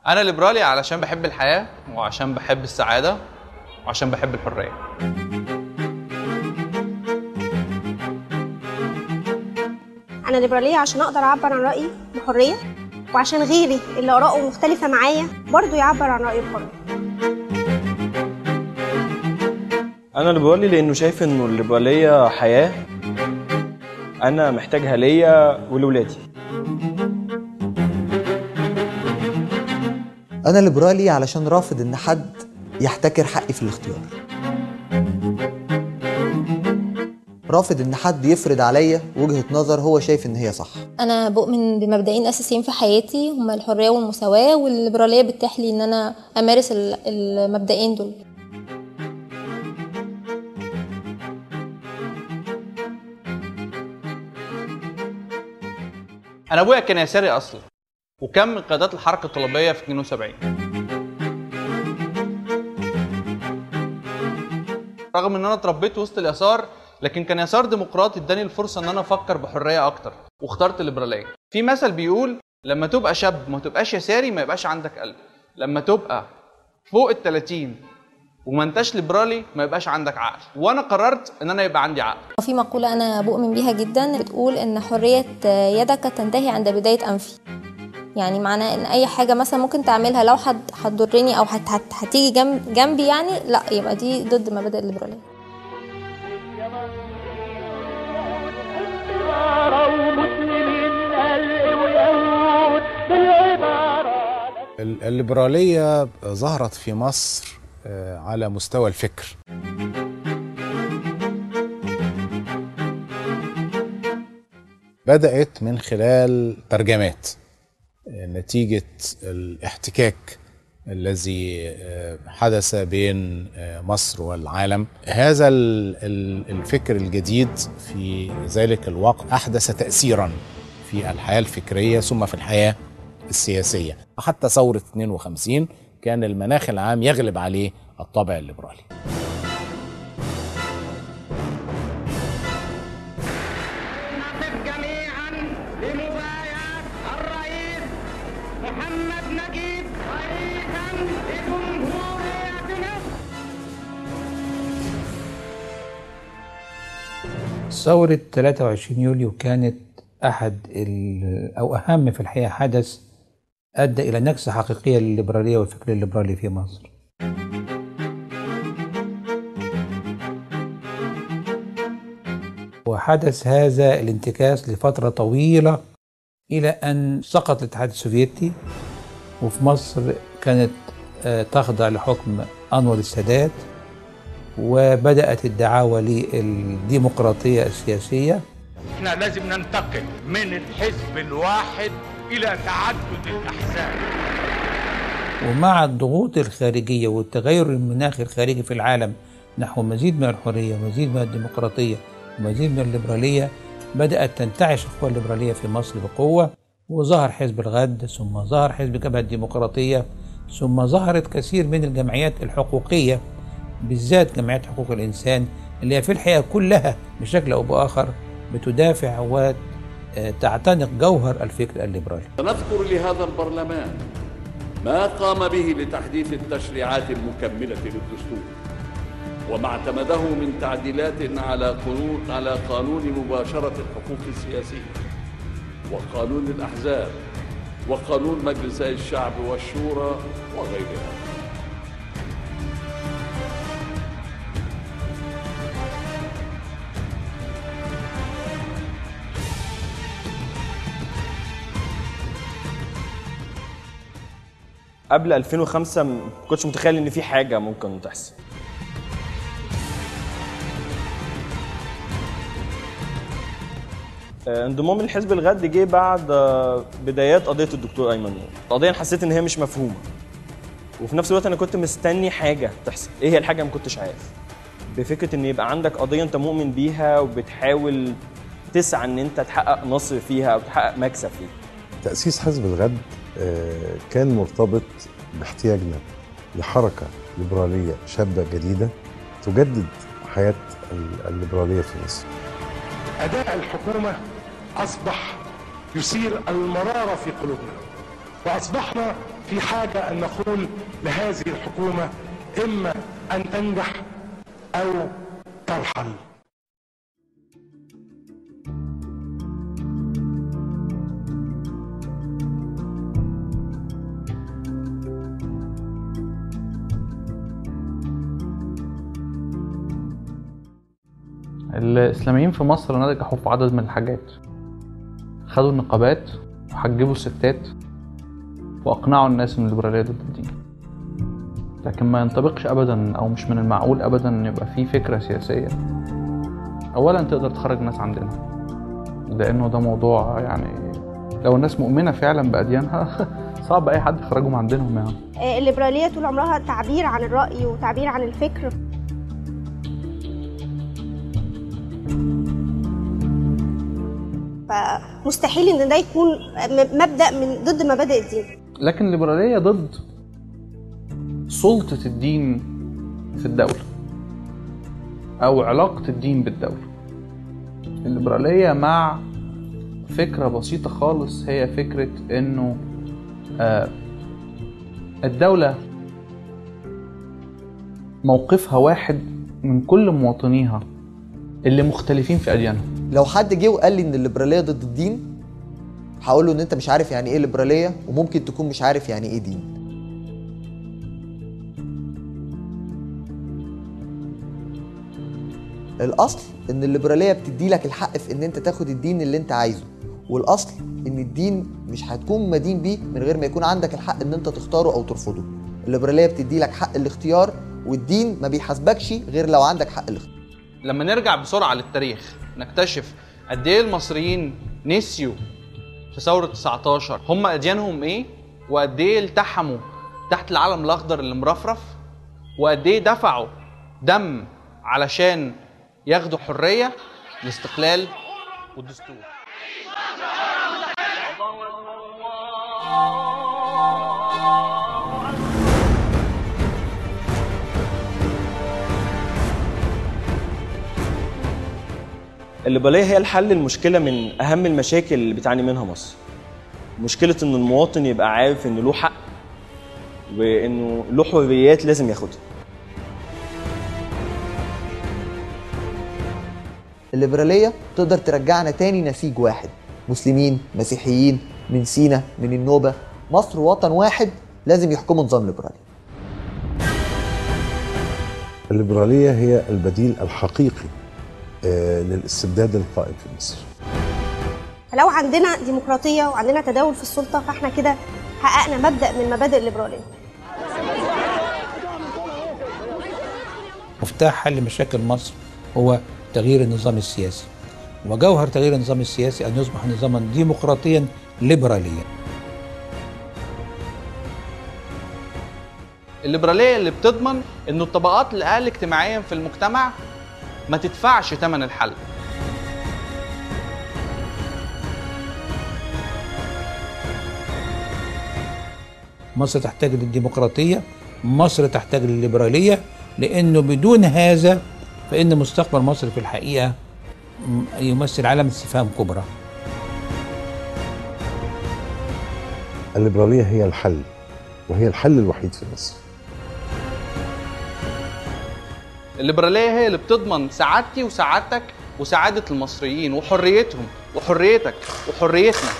أنا ليبرالي علشان بحب الحياة وعشان بحب السعادة وعشان بحب الحرية. أنا ليبرالية عشان أقدر أعبر عن رأيي بحرية، وعشان غيري اللي آراءه مختلفة معايا برضه يعبر عن رأيه بحرية. أنا ليبرالي لأنه شايف إنه الليبرالية حياة أنا محتاجها ليا ولولادي. أنا ليبرالي علشان رافض إن حد يحتكر حقي في الاختيار. رافض إن حد يفرض عليا وجهة نظر هو شايف إن هي صح. أنا بؤمن بمبدئين أساسيين في حياتي، هما الحرية والمساواة، والليبرالية بتتيح لي إن أنا أمارس المبدئين دول. أنا أبويا كان يساري أصلا، وكان من قيادات الحركة الطلابية في 72. رغم ان انا اتربيت وسط اليسار، لكن كان يسار ديمقراطي اداني الفرصه ان انا افكر بحريه اكتر، واخترت الليبراليه. في مثل بيقول لما تبقى شاب ما تبقاش يساري ما يبقاش عندك قلب، لما تبقى فوق ال30 وما انتش ليبرالي ما يبقاش عندك عقل. وانا قررت ان انا يبقى عندي عقل. وفي مقوله انا بؤمن بيها جدا بتقول ان حريه يدك تنتهي عند بدايه انفي. يعني معناه ان اي حاجه مثلا ممكن تعملها لو هتضرني او هتيجي جنبي، يعني لا، يبقى دي ضد مبادئ الليبراليه. الليبراليه ظهرت في مصر على مستوى الفكر. بدأت من خلال ترجمات نتيجة الاحتكاك الذي حدث بين مصر والعالم. هذا الفكر الجديد في ذلك الوقت أحدث تأثيرا في الحياة الفكرية ثم في الحياة السياسية. حتى ثورة 52 كان المناخ العام يغلب عليه الطابع الليبرالي. ثورة 23 يوليو كانت أحد أو أهم في الحقيقة حدث أدى إلى نكسة حقيقية للليبرالية والفكر الليبرالي في مصر. وحدث هذا الانتكاس لفترة طويلة إلى أن سقط الاتحاد السوفيتي، وفي مصر كانت تخضع لحكم أنور السادات، وبدأت الدعاوى للديمقراطية السياسية. احنا لازم ننتقل من الحزب الواحد إلى تعدد الأحزاب. ومع الضغوط الخارجية والتغير المناخي الخارجي في العالم نحو مزيد من الحرية ومزيد من الديمقراطية ومزيد من الليبرالية، بدأت تنتعش القوى الليبرالية في مصر بقوة، وظهر حزب الغد، ثم ظهر حزب جبهة الديمقراطية، ثم ظهرت كثير من الجمعيات الحقوقية، بالذات جمعيات حقوق الإنسان اللي هي في الحقيقة كلها بشكل أو بآخر بتدافع وتعتنق جوهر الفكر الليبرالي. نذكر لهذا البرلمان ما قام به لتحديث التشريعات المكملة للدستور، وما اعتمده من تعديلات على قانون مباشرة الحقوق السياسية، وقانون الأحزاب، وقانون مجلسي الشعب والشورى وغيرها. قبل 2005 ما كنتش متخيل ان في حاجه ممكن تحصل. انضمام الحزب الغد جه بعد بدايات قضيه الدكتور ايمن نور. قضيه حسيت ان هي مش مفهومه، وفي نفس الوقت انا كنت مستني حاجه تحصل. ايه هي الحاجه؟ ما كنتش عارف. بفكره ان يبقى عندك قضيه انت مؤمن بيها وبتحاول تسعى ان انت تحقق نصر فيها او تحقق مكسب فيها. تاسيس حزب الغد كان مرتبط باحتياجنا لحركة ليبرالية شابة جديدة تجدد حياة الليبرالية في مصر. أداء الحكومة أصبح يثير المرارة في قلوبنا، وأصبحنا في حاجة أن نقول لهذه الحكومة إما أن تنجح أو ترحل. الإسلاميين في مصر نجحوا في عدد من الحاجات. خدوا النقابات وحجبوا الستات وأقنعوا الناس إن الليبرالية ضد الدين. لكن ما ينطبقش أبدا، أو مش من المعقول أبدا إن يبقى في فكرة سياسية أولا تقدر تخرج ناس عندنا، لأنه ده موضوع يعني لو الناس مؤمنة فعلا بأديانها صعب أي حد يخرجهم عندهم يعني. الليبرالية طول عمرها تعبير عن الرأي وتعبير عن الفكر. فمستحيل ان ده يكون مبدأ من ضد مبادئ الدين. لكن الليبرالية ضد سلطة الدين في الدولة او علاقة الدين بالدولة. الليبرالية مع فكرة بسيطة خالص، هي فكرة انه الدولة موقفها واحد من كل مواطنيها اللي مختلفين في أديانهم. لو حد جه وقال لي ان الليبراليه ضد الدين، هقول له ان انت مش عارف يعني ايه ليبراليه، وممكن تكون مش عارف يعني ايه دين. الاصل ان الليبراليه بتدي لك الحق في ان انت تاخد الدين اللي انت عايزه، والاصل ان الدين مش هتكون مدين بيه من غير ما يكون عندك الحق ان انت تختاره او ترفضه. الليبراليه بتدي لك حق الاختيار، والدين ما بيحاسبكش غير لو عندك حق الاختيار. لما نرجع بسرعة للتاريخ نكتشف قد ايه المصريين نسيوا في ثورة 19 هم أديانهم ايه، وقد ايه التحموا تحت العلم الأخضر اللي مرفرف، وقد ايه دفعوا دم علشان ياخدوا حرية الاستقلال والدستور. الليبرالية هي الحل المشكلة من أهم المشاكل اللي بتعاني منها مصر. مشكلة إن المواطن يبقى عارف إنه له حق وإنه له حريات لازم ياخدها. الليبرالية تقدر ترجعنا تاني نسيج واحد، مسلمين، مسيحيين، من سينا، من النوبة، مصر وطن واحد لازم يحكمه نظام ليبرالي. الليبرالية هي البديل الحقيقي للاستبداد القائم في مصر. فلو عندنا ديمقراطية وعندنا تداول في السلطة، فاحنا كده حققنا مبدأ من مبادئ الليبرالية. مفتاح حل مشاكل مصر هو تغيير النظام السياسي، وجوهر تغيير النظام السياسي أن يصبح نظاما ديمقراطيا ليبراليا. الليبرالية اللي بتضمن إنه الطبقات الأقل اجتماعيا في المجتمع ما تدفعش ثمن الحل. مصر تحتاج للديمقراطية، مصر تحتاج للليبرالية، لأنه بدون هذا فإن مستقبل مصر في الحقيقة يمثل علامة استفهام كبرى. الليبرالية هي الحل، وهي الحل الوحيد في مصر. الليبرالية هي اللي بتضمن سعادتي وسعادتك وسعادة المصريين وحريتهم وحريتك وحريتنا.